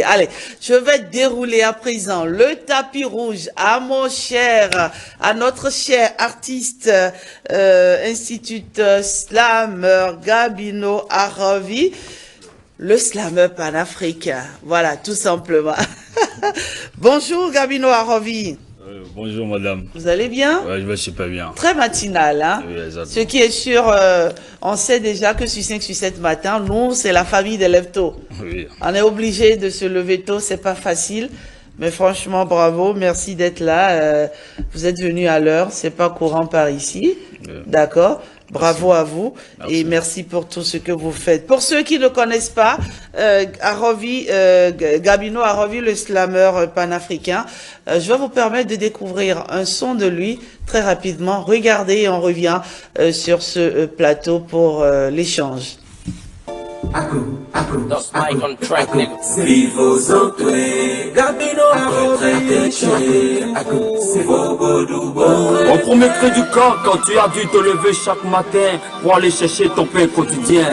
Allez, je vais dérouler à présent le tapis rouge à à notre cher artiste, instituteur slammer Gabino Aravi, le slammer panafricain. Voilà, tout simplement. Bonjour Gabino Aravi. Bonjour madame. Vous allez bien? Ouais, je vais super bien. Très matinal, hein? Oui, exactement. Ce qui est sûr, on sait déjà que sur 5 sur 7 matin, nous, c'est la famille des lève-tôt. Oui. On est obligé de se lever tôt, c'est pas facile. Mais franchement, bravo, merci d'être là. Vous êtes venu à l'heure, c'est pas courant par ici. Oui. D'accord? Bravo à vous. Merci. Et merci pour tout ce que vous faites. Pour ceux qui ne connaissent pas, Gabino Aravi, le slammer panafricain, je vais vous permettre de découvrir un son de lui très rapidement. Regardez et on revient sur ce plateau pour l'échange. Au premier cri du corps, quand tu as dû te lever chaque matin pour aller chercher ton pain quotidien.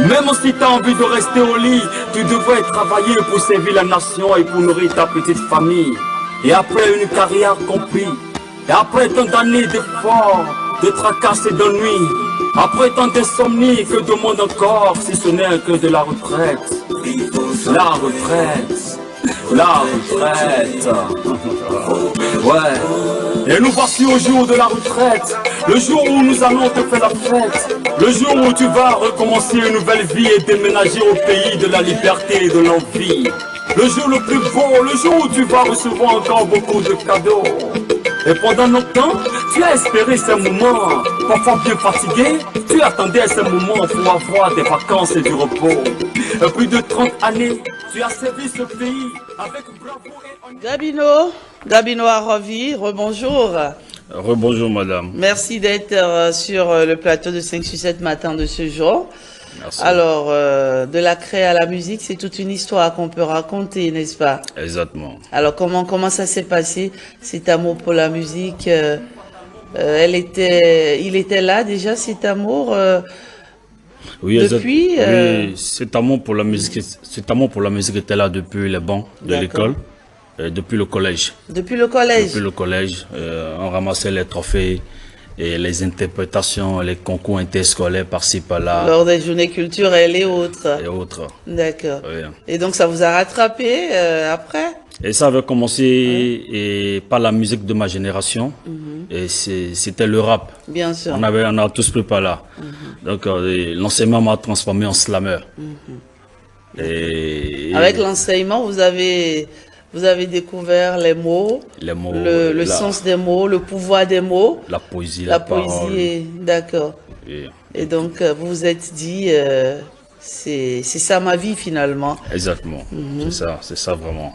Même si tu as envie de rester au lit, tu devrais travailler pour servir la nation et pour nourrir ta petite famille. Et après une carrière accomplie, et après tant d'années d'efforts, de tracas et d'ennuis, après tant d'insomnie, que demande encore, si ce n'est que de la retraite. La retraite. La retraite. Ouais. Et nous voici au jour de la retraite. Le jour où nous allons te faire la fête. Le jour où tu vas recommencer une nouvelle vie et déménager au pays de la liberté et de l'envie. Le jour le plus beau, le jour où tu vas recevoir encore beaucoup de cadeaux. Et pendant longtemps, tu as espéré ces moments. Parfois bien fatigué, tu attendais ces moments pour avoir des vacances et du repos. Et plus de 30 années, tu as servi ce pays avec bravoure et honneur. Gabino Aravi, rebonjour. Rebonjour madame. Merci d'être sur le plateau de 5 sur 7 matin de ce jour. Merci. Alors, de la créer à la musique, c'est toute une histoire qu'on peut raconter, n'est-ce pas? Exactement. Alors, comment ça s'est passé, cet amour pour la musique? Il était là déjà, cet amour Oui, depuis oui, cet amour pour la musique était là depuis les bancs de l'école, depuis le collège. Depuis le collège? Depuis le collège, on ramassait les trophées et les interprétations, les concours interscolaires par-ci par-là. Lors des journées culturelles et autres. Et autres. D'accord. Oui. Et donc, ça vous a rattrapé après? Et ça avait commencé par la musique de ma génération. Et c'était le rap. Bien sûr. On a tous pris par là. Donc l'enseignement m'a transformé en slammer. Et Avec l'enseignement, vous avez découvert les mots, le sens des mots, le pouvoir des mots, la poésie, la parole. poésie, d'accord. Et donc, vous vous êtes dit, c'est ça ma vie finalement. Exactement, c'est ça vraiment.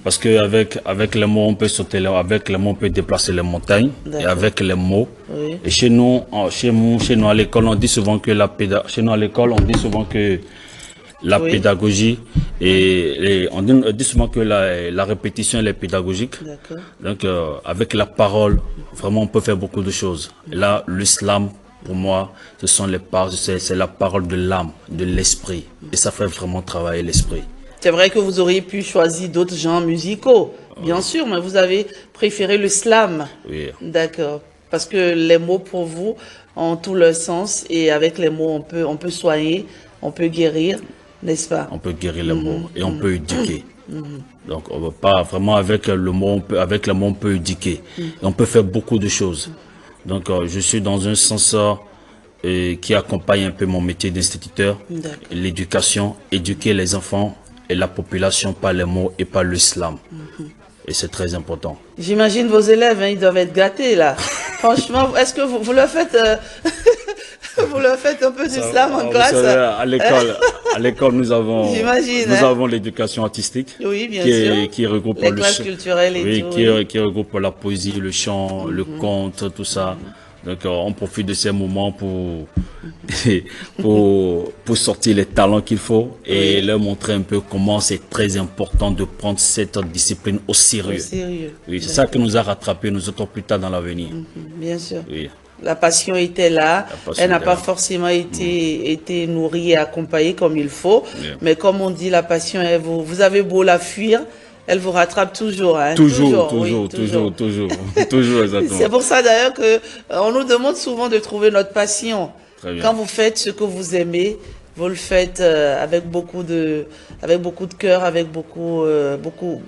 Parce qu'avec les mots, on peut sauter, avec les mots, on peut déplacer les montagnes. Et avec les mots. Oui. Et chez nous à l'école, on dit souvent que la pédagogie et on dit souvent que la répétition elle est pédagogique. D'accord. Donc avec la parole, vraiment on peut faire beaucoup de choses. Et là, l'islam, pour moi, c'est la parole de l'âme, de l'esprit. Et ça fait vraiment travailler l'esprit. C'est vrai que vous auriez pu choisir d'autres genres musicaux, bien sûr, mais vous avez préféré le slam. Oui. D'accord. Parce que les mots pour vous ont tout leur sens et avec les mots on peut soigner, on peut guérir, n'est-ce pas? On peut guérir les mots et on peut éduquer. Donc on veut pas vraiment avec le mot, on peut éduquer. Et on peut faire beaucoup de choses. Donc je suis dans un sens qui accompagne un peu mon métier d'instituteur, l'éducation, éduquer les enfants et la population par les mots et par l'islam. Et c'est très important. J'imagine vos élèves, ils doivent être gâtés là. Franchement, est-ce que vous leur faites vous leur faites un peu d'islam en classe? À l'école, nous avons l'éducation artistique. Oui, bien sûr. Qui regroupe les classes culturelles et tout. Qui regroupe la poésie, le chant, le conte, tout ça. Donc on profite de ces moments pour sortir les talents qu'il faut et leur montrer un peu comment c'est très important de prendre cette discipline au sérieux. Au sérieux. Oui, c'est ça qui nous a rattrapés nous autres plus tard dans l'avenir. Bien sûr. Oui. La passion était là, passion elle n'a était pas là. forcément été nourrie et accompagnée comme il faut, Yeah. mais comme on dit, la passion, vous avez beau la fuir, elle vous rattrape toujours. Hein. Toujours, Oui, toujours, exactement. C'est pour ça d'ailleurs que on nous demande souvent de trouver notre passion. Très bien. Quand vous faites ce que vous aimez, vous le faites avec beaucoup de cœur, avec beaucoup,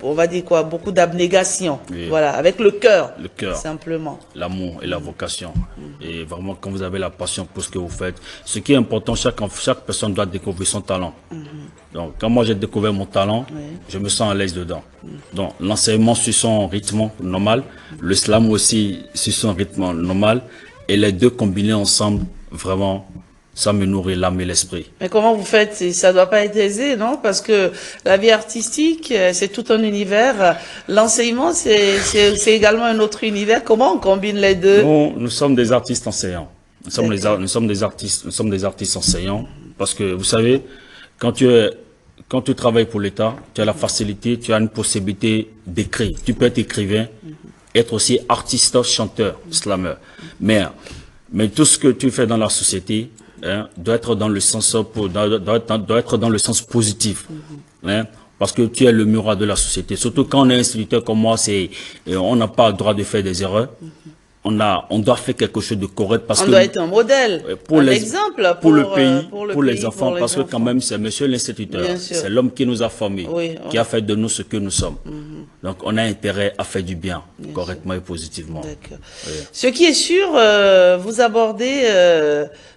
on va dire quoi, beaucoup d'abnégation. Oui. Voilà, avec le cœur. Le cœur. Simplement. L'amour et la vocation. Et vraiment, quand vous avez la passion pour ce que vous faites, ce qui est important, chaque personne doit découvrir son talent. Donc, quand moi j'ai découvert mon talent, je me sens à l'aise dedans. Donc, l'enseignement suit son rythme normal, le slam aussi suit son rythme normal, et les deux combinés ensemble, vraiment, ça me nourrit l'âme et l'esprit. Mais comment vous faites? Ça doit pas être aisé, non? Parce que la vie artistique, c'est tout un univers. L'enseignement, c'est également un autre univers. Comment on combine les deux? Nous sommes des artistes enseignants. Nous sommes des artistes enseignants. Parce que, vous savez, quand tu travailles pour l'État, tu as la facilité, tu as une possibilité d'écrire. Tu peux être écrivain, être aussi artiste, chanteur, slammer. Mais tout ce que tu fais dans la société, doit être dans le sens doit être dans le sens positif. Parce que tu es le miroir de la société. Surtout quand on est instituteur comme moi, on n'a pas le droit de faire des erreurs. On doit faire quelque chose de correct parce on que doit être un modèle, pour un les, exemple pour le pays, pour les pays, enfants, pour les parce que enfants. quand même c'est monsieur l'instituteur, Bien sûr. c'est l'homme qui nous a formés, Oui, qui a fait de nous ce que nous sommes. Donc on a intérêt à faire du bien, correctement et positivement. D'accord. Oui. Ce qui est sûr, vous abordez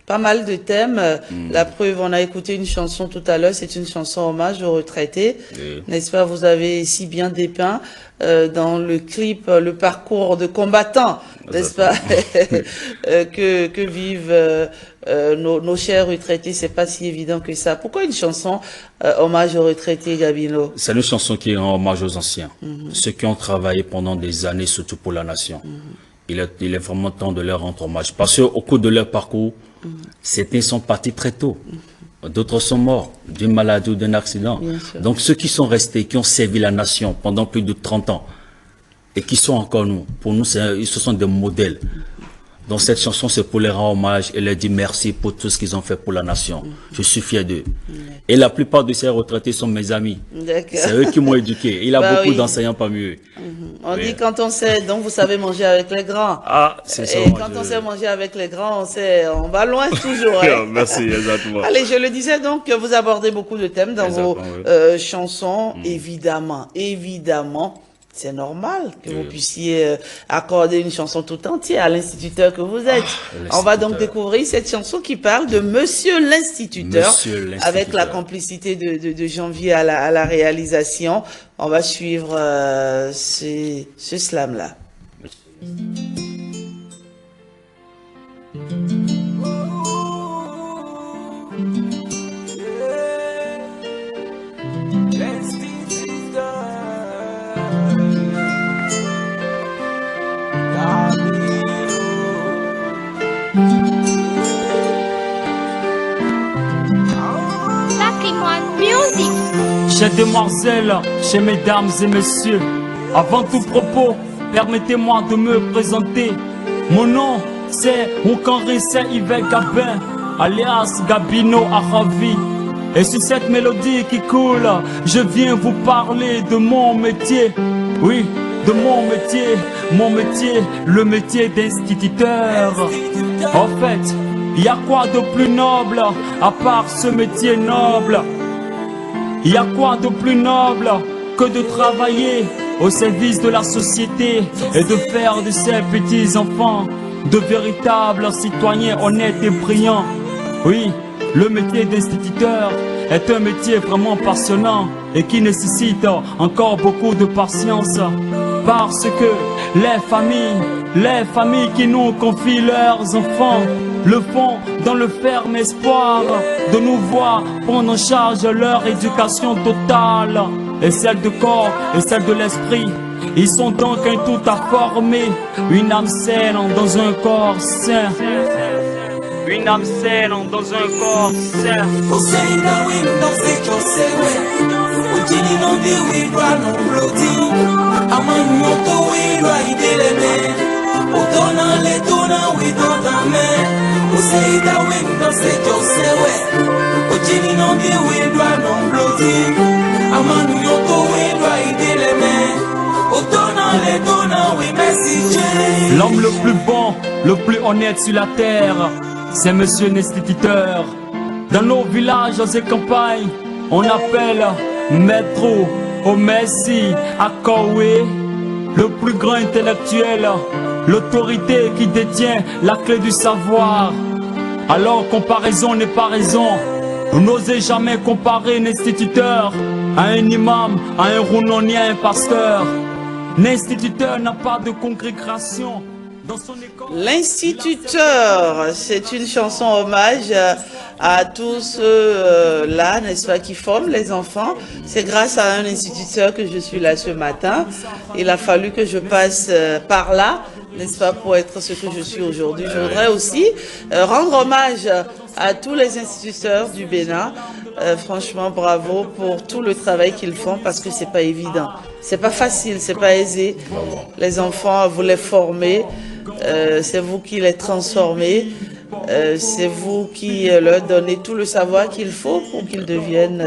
pas mal de thèmes. La preuve, on a écouté une chanson tout à l'heure, c'est une chanson hommage aux retraités. Oui. N'est-ce pas? Vous avez si bien dépeint dans le clip le parcours de combattants, n'est-ce pas? que vivent nos chers retraités. C'est pas si évident que ça. Pourquoi une chanson hommage aux retraités, Gabino? C'est une chanson qui rend hommage aux anciens, ceux qui ont travaillé pendant des années, surtout pour la nation. Il est vraiment temps de leur rendre hommage. Parce qu'au cours de leur parcours, certains sont partis très tôt. D'autres sont morts d'une maladie ou d'un accident. Bien sûr. Donc ceux qui sont restés, qui ont servi la nation pendant plus de 30 ans, et qui sont encore nous, pour nous, ce sont des modèles. Donc cette chanson, c'est pour les rendre hommage et leur dire merci pour tout ce qu'ils ont fait pour la nation. Je suis fier d'eux. Et la plupart de ces retraités sont mes amis. D'accord. C'est eux qui m'ont éduqué. Il y a Bah beaucoup oui. d'enseignants parmi eux. On Oui. dit quand on sait, donc vous savez manger avec les grands. Ah, c'est ça. Et quand on sait manger avec les grands, on va loin toujours. Hein. Merci, exactement. Allez, je le disais donc que vous abordez beaucoup de thèmes dans vos Exactement, chansons. Évidemment, c'est normal que vous puissiez accorder une chanson tout entière à l'instituteur que vous êtes. On va donc découvrir cette chanson qui parle de Monsieur l'Instituteur, Monsieur l'Instituteur. avec la complicité de Janvier à la réalisation. On va suivre ce slam-là. Patrimoine Music. Chers demoiselles, chers mesdames et messieurs, avant tout propos, permettez-moi de me présenter. Mon nom, c'est Oukanrissa Yves Gabin, alias Gabino Aravi. Et sur cette mélodie qui coule, je viens vous parler de mon métier. Oui, de mon métier, le métier d'instituteur. En fait, il y a quoi de plus noble à part ce métier noble? Il y a quoi de plus noble que de travailler au service de la société et de faire de ces petits enfants de véritables citoyens honnêtes et brillants? Oui, le métier d'instituteur est un métier vraiment passionnant et qui nécessite encore beaucoup de patience. Parce que les familles qui nous confient leurs enfants le font dans le ferme espoir de nous voir prendre en charge leur éducation totale et celle de corps et celle de l'esprit. Ils sont donc un tout à former, une âme saine dans un corps sain. Une âme saine dans un corps sain. Amani moto wilo aideleme Utona letona dona oui dans ta main. Ose da window se jose we. Ochini no di we doit non bloquer. Amanu yoto we doit aider les mains. Otona les dona oui merci. L'homme le plus bon, le plus honnête sur la terre, c'est monsieur l'instituteur. Dans nos villages et campagnes, on appelle Maître Omessi Akowe, le plus grand intellectuel, l'autorité qui détient la clé du savoir. Alors comparaison n'est pas raison. Vous n'osez jamais comparer un instituteur à un imam, à un rounoni, à un pasteur. L'instituteur n'a pas de congrégation dans son école. L'instituteur, c'est une chanson hommage à tous ceux là, n'est-ce pas, qui forment les enfants. C'est grâce à un instituteur que je suis là ce matin. Il a fallu que je passe par là, n'est-ce pas, pour être ce que je suis aujourd'hui. Je voudrais aussi rendre hommage à tous les instituteurs du Bénin. Franchement, bravo pour tout le travail qu'ils font parce que c'est pas évident. C'est pas facile, c'est pas aisé. Les enfants, vous les formez, c'est vous qui les transformez, c'est vous qui leur donnez tout le savoir qu'il faut pour qu'ils deviennent...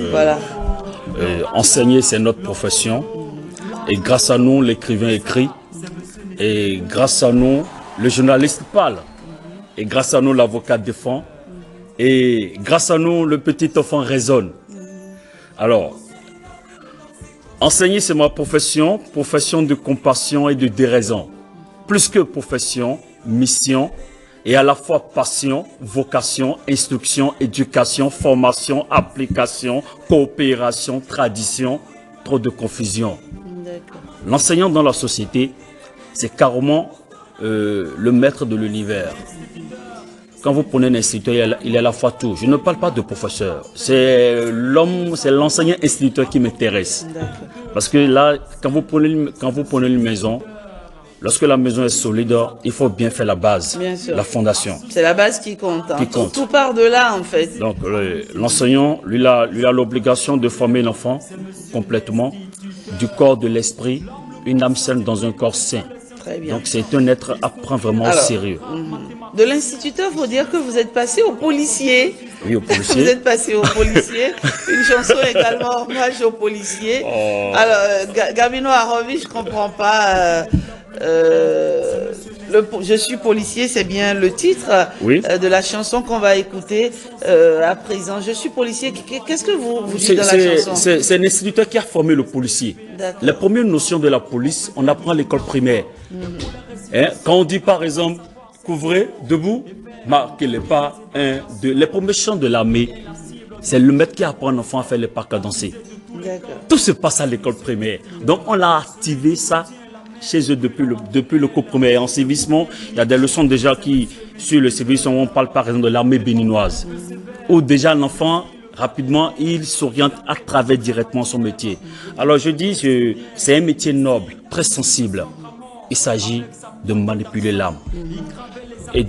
voilà. Enseigner, c'est notre profession. Et grâce à nous, l'écrivain écrit. Et grâce à nous, le journaliste parle. Et grâce à nous, l'avocat défend. Et grâce à nous, le petit enfant raisonne. Alors, enseigner, c'est ma profession, profession de compassion et de déraison. Plus que profession, mission, et à la fois passion, vocation, instruction, éducation, formation, application, coopération, tradition, trop de confusion. L'enseignant dans la société, c'est carrément le maître de l'univers. Quand vous prenez un instituteur, il est à la fois tout. Je ne parle pas de professeur. C'est l'homme, c'est l'enseignant instituteur qui m'intéresse. Parce que là, quand vous prenez une maison, lorsque la maison est solide, il faut bien faire la base, la fondation. C'est la base qui compte. Hein. Qui compte. Tout part de là, en fait. Donc, l'enseignant, lui a l'obligation de former l'enfant complètement, du corps, de l'esprit, une âme saine dans un corps sain. Très bien. Donc, c'est un être à prendre vraiment au sérieux. De l'instituteur, il faut dire que vous êtes passé au policier. Oui, au policier. Vous êtes passé au policier. Une chanson également hommage au policier. Oh. Alors, Gabino Arovi, je comprends pas. Je suis policier, c'est bien le titre de la chanson qu'on va écouter à présent. Je suis policier. Qu'est-ce que vous dites dans la chanson? C'est un instituteur qui a formé le policier. Les premières notions de la police, on apprend à l'école primaire. Hein? Quand on dit par exemple, couvrez, debout, marquez les pas, 1, 2. Les premiers chants de l'armée, c'est le maître qui apprend un enfant à faire les pas cadencés. Tout se passe à l'école primaire. Donc on a activé ça chez eux depuis le cours primaire. En civisme, il y a des leçons déjà sur le civisme, on parle par exemple de l'armée béninoise, où déjà l'enfant, rapidement, il s'oriente à travers directement son métier. Alors je dis, c'est un métier noble, très sensible. Il s'agit de manipuler l'âme et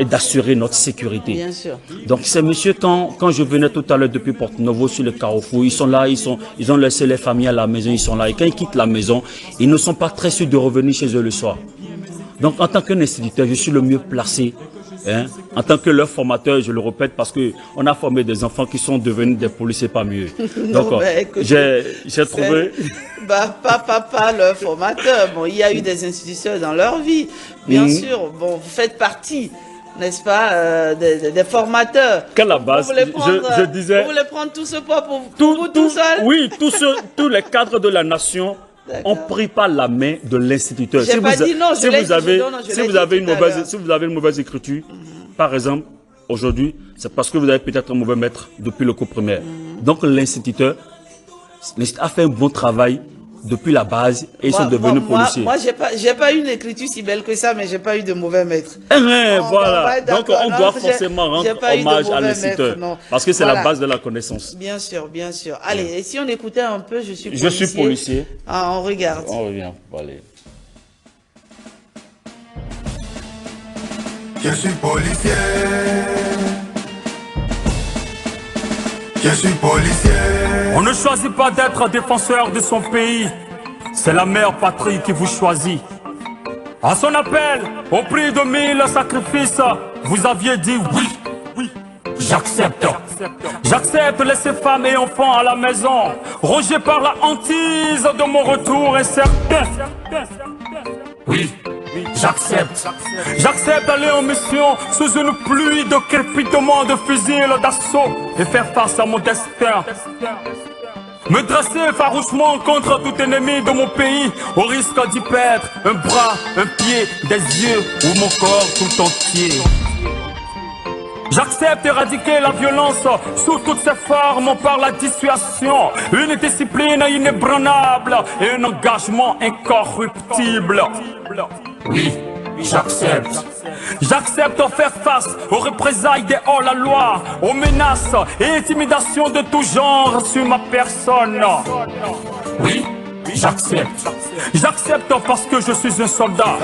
d'assurer notre sécurité. Bien sûr. Donc ces messieurs, quand je venais tout à l'heure depuis Porto Novo sur le carrefour, ils sont là, ils ont laissé les familles à la maison, ils sont là. Et quand ils quittent la maison, ils ne sont pas très sûrs de revenir chez eux le soir. Donc en tant qu'un instituteur, je suis le mieux placé. Hein, en tant que leur formateur, je le répète, parce qu'on a formé des enfants qui sont devenus des policiers pas mieux. Donc j'ai trouvé... Pas leur formateur. Bon, il y a eu des instituteurs dans leur vie, bien sûr. Bon, vous faites partie, n'est-ce pas, des formateurs. Qu'à la base, je disais... Vous voulez prendre tout ce poids pour vous tout seul? Oui, tous les cadres de la nation ont pris par la main de l'instituteur. Si vous avez une mauvaise écriture, par exemple, aujourd'hui, c'est parce que vous avez peut-être un mauvais maître depuis le cours primaire. Donc l'instituteur a fait un bon travail depuis la base et ils sont devenus policiers. Moi, j'ai pas eu une écriture si belle que ça, mais j'ai pas eu de mauvais maître. Voilà. Donc on doit forcément rendre hommage à l'instituteur, parce que c'est la base de la connaissance. Bien sûr, bien sûr. Allez, et si on écoutait un peu, je suis policier. Ah, on regarde. On revient. Allez. Je suis policier. Je suis policier. On ne choisit pas d'être défenseur de son pays. C'est la mère patrie qui vous choisit. À son appel, au prix de 1000 sacrifices, vous aviez dit oui, oui, j'accepte. J'accepte laisser femmes et enfants à la maison, rongés par la hantise de mon retour incertain. Oui, j'accepte. J'accepte d'aller en mission sous une pluie de crépitements de fusils d'assaut et faire face à mon destin. Me dresser farouchement contre tout ennemi de mon pays, au risque d'y perdre un bras, un pied, des yeux ou mon corps tout entier. J'accepte éradiquer la violence sous toutes ses formes par la dissuasion, une discipline inébranlable et un engagement incorruptible. Oui, j'accepte. J'accepte de faire face aux représailles des hors-la-loi, aux menaces et intimidations de tout genre sur ma personne. Oui, j'accepte. J'accepte parce que je suis un soldat,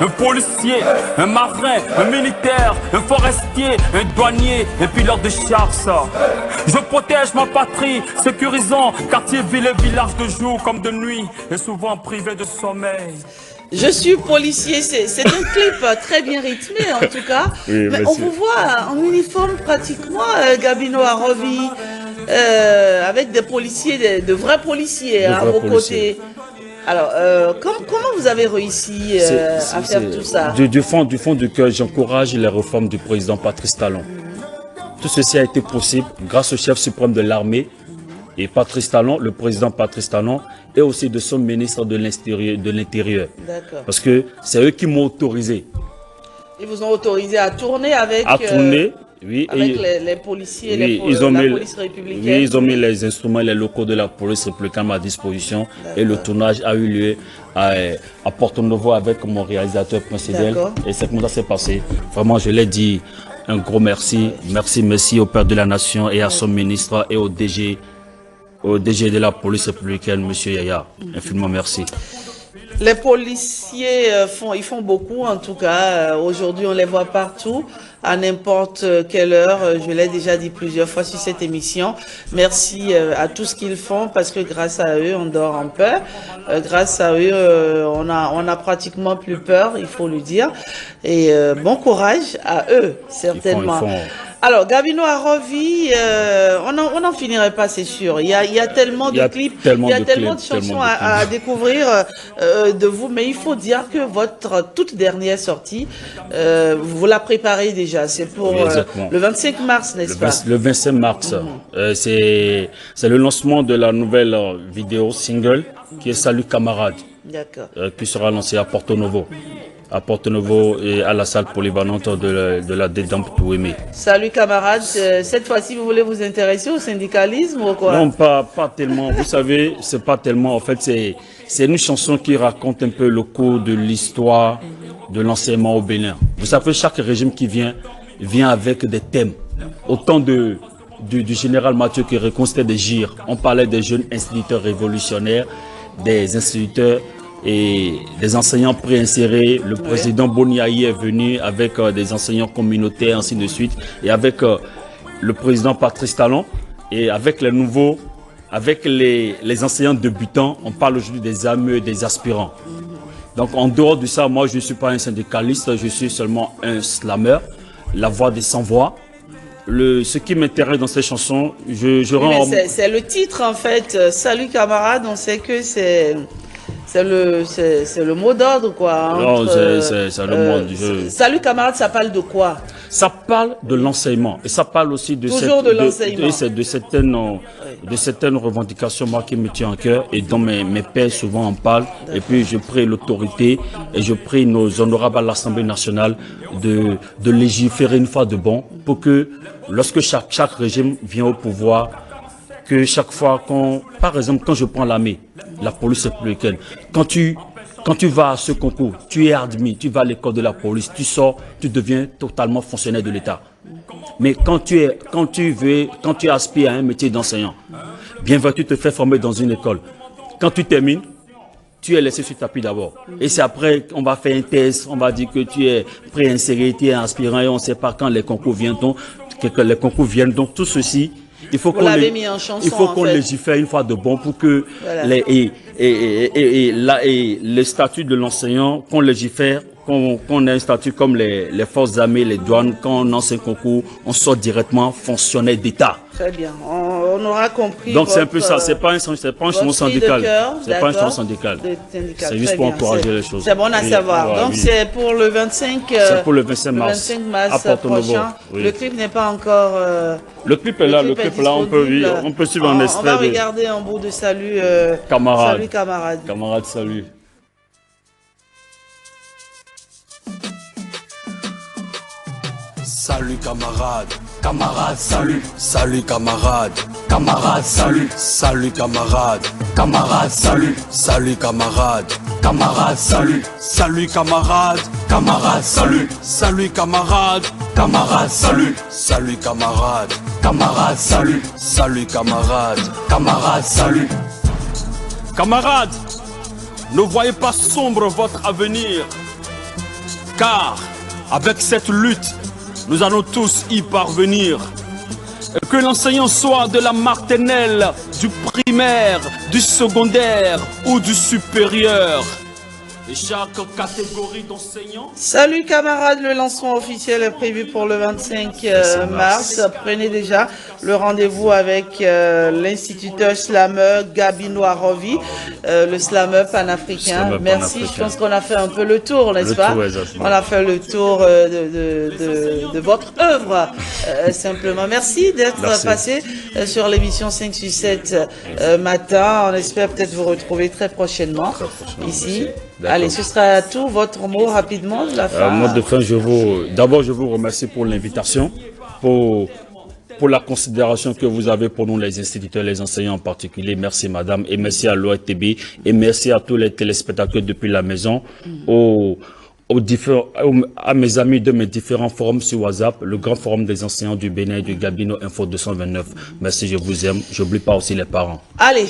un policier, un marin, un militaire, un forestier, un douanier, un pilote de chasse. Je protège ma patrie, sécurisant quartier, ville et village de jour comme de nuit, et souvent privé de sommeil. Je suis policier, c'est un clip très bien rythmé en tout cas. Oui, mais on vous voit en uniforme pratiquement, Gabino Arovi, avec des policiers, de vrais policiers à vos côtés. Alors, comment vous avez réussi à faire tout ça? Du fond du cœur, j'encourage les réformes du président Patrice Talon. Tout ceci a été possible grâce au chef suprême de l'armée et Patrice Talon, le président Patrice Talon, et aussi de son ministre de l'Intérieur. D'accord. Parce que c'est eux qui m'ont autorisé. Ils vous ont autorisé à tourner avec, oui, avec les policiers, oui, la police républicaine. Oui, ils ont mis les instruments, les locaux de la police républicaine à ma disposition. Et le tournage a eu lieu à Porto Novo avec mon réalisateur principal. Et c'est comme ça s'est passé. Vraiment, je l'ai dit, un gros merci. Merci au Père de la Nation et à son ministre et au DG de la police républicaine, M. Yaya. Infiniment merci. Les policiers ils font beaucoup en tout cas. Aujourd'hui, on les voit partout, à n'importe quelle heure. Je l'ai déjà dit plusieurs fois sur cette émission. Merci à tout ce qu'ils font parce que grâce à eux, on dort en paix. Grâce à eux, on a pratiquement plus peur, il faut le dire. Et bon courage à eux, certainement. Alors, Gabino Arovi, on n'en finirait pas, c'est sûr. Il y a tellement de clips, il y a tellement de chansons à découvrir de vous, mais il faut dire que votre toute dernière sortie, vous la préparez déjà. C'est pour le 25 mars, n'est-ce pas? Le 25 mars. C'est le lancement de la nouvelle vidéo single qui est Salut Camarade, qui sera lancée à Porto Novo. À Porto Novo et à la salle polyvalente de la Dédampe Touémé. Salut camarades, cette fois-ci vous voulez vous intéresser au syndicalisme ou quoi? Non, pas tellement. Vous savez, c'est pas tellement. En fait, c'est une chanson qui raconte un peu le cours de l'histoire de l'enseignement au Bénin. Vous savez, chaque régime qui vient avec des thèmes. Au temps du général Mathieu Kérékon, c'était des gires. On parlait des jeunes instituteurs révolutionnaires, des instituteurs et des enseignants préinsérés. Le président Boniaï est venu avec des enseignants communautaires, ainsi de suite, et avec le président Patrice Talon, et avec les nouveaux, avec les enseignants débutants. On parle aujourd'hui des AME et des aspirants. Donc en dehors de ça, moi je ne suis pas un syndicaliste, je suis seulement un slammer, la voix des sans-voix. Ce qui m'intéresse dans ces chansons, c'est le titre en fait. Salut camarade, on sait que c'est le mot d'ordre, quoi. Non, c'est le mot. Salut camarade, ça parle de quoi? Ça parle de l'enseignement. Et ça parle aussi de certaines revendications, moi, qui me tiennent à cœur et dont mes pères souvent en parlent. Et puis, je prie l'autorité et je prie nos honorables à l'Assemblée nationale de légiférer une fois de bon pour que, lorsque chaque régime vient au pouvoir, que chaque fois par exemple, quand je prends l'armée, la police républicaine, quand tu vas à ce concours, tu es admis, tu vas à l'école de la police, tu sors, tu deviens totalement fonctionnaire de l'État. Mais quand tu aspires à un métier d'enseignant, bien vrai, tu te fais former dans une école. Quand tu termines, tu es laissé sur tapis d'abord. Et c'est après qu'on va faire un test, on va dire que tu es préinséré, tu es aspirant et on ne sait pas quand les concours viennent. Donc tout ceci, Il faut Vous qu'on l'avez mis en chanson, il faut en qu'on fait. légifère une fois de bon pour que Voilà. le statut de l'enseignant, qu'on légifère, qu'on ait un statut comme les forces armées, les douanes, quand on lance un concours, on sort directement fonctionnaire d'État. Très bien. On aura compris. Donc c'est un peu votre, ça, c'est pas un changement votre syndical. cri de cœur, C'est pas un d'accord, changement syndical. syndical. C'est juste Très pour bien. encourager les choses. C'est bon à Oui, savoir. voilà, Donc oui. c'est pour le 25, C'est pour le 25 mars. 25 mars à Porto Novo. prochain. Oui. Le clip n'est pas encore. Le clip est là, le clip est là, on peut suivre un On extrait. va de- regarder un bout de salut. Camarade. Salut camarade. Camarade, salut. Salut camarade, camarade salut, salut camarade, camarade salut, salut camarade, camarade salut, salut camarade, camarade salut, salut camarade, camarade salut, salut camarade, camarade salut, salut camarade, camarade salut, salut camarade, camarade salut. Camarades, ne voyez pas sombre votre avenir, car avec cette lutte, nous allons tous y parvenir. Que l'enseignant soit de la maternelle, du primaire, du secondaire ou du supérieur. Et chaque catégorie d'enseignants. Salut camarades, le lancement officiel est prévu pour le 25 mars. Prenez déjà le rendez-vous avec l'instituteur slammer Gabi Noirovi, le slammer panafricain. Slammer Merci, panafricain. je pense qu'on a fait un peu le tour, n'est-ce Le pas? tour, exactement. On a fait le tour de votre œuvre, simplement. Merci d'être Merci. passé sur l'émission 5 sur 7 matin. On espère peut-être vous retrouver très prochainement ici. Merci. D'accord. Allez, ce sera tout. Votre mot rapidement de la fin. Mot de fin, d'abord je vous remercie pour l'invitation, pour la considération que vous avez pour nous les instituteurs, les enseignants en particulier. Merci madame et merci à l'ORTB et merci à tous les téléspectateurs depuis la maison, à mes amis de mes différents forums sur WhatsApp, le grand forum des enseignants du Bénin et du Gabino Info 229. Merci, je vous aime. J'oublie pas aussi les parents. Allez.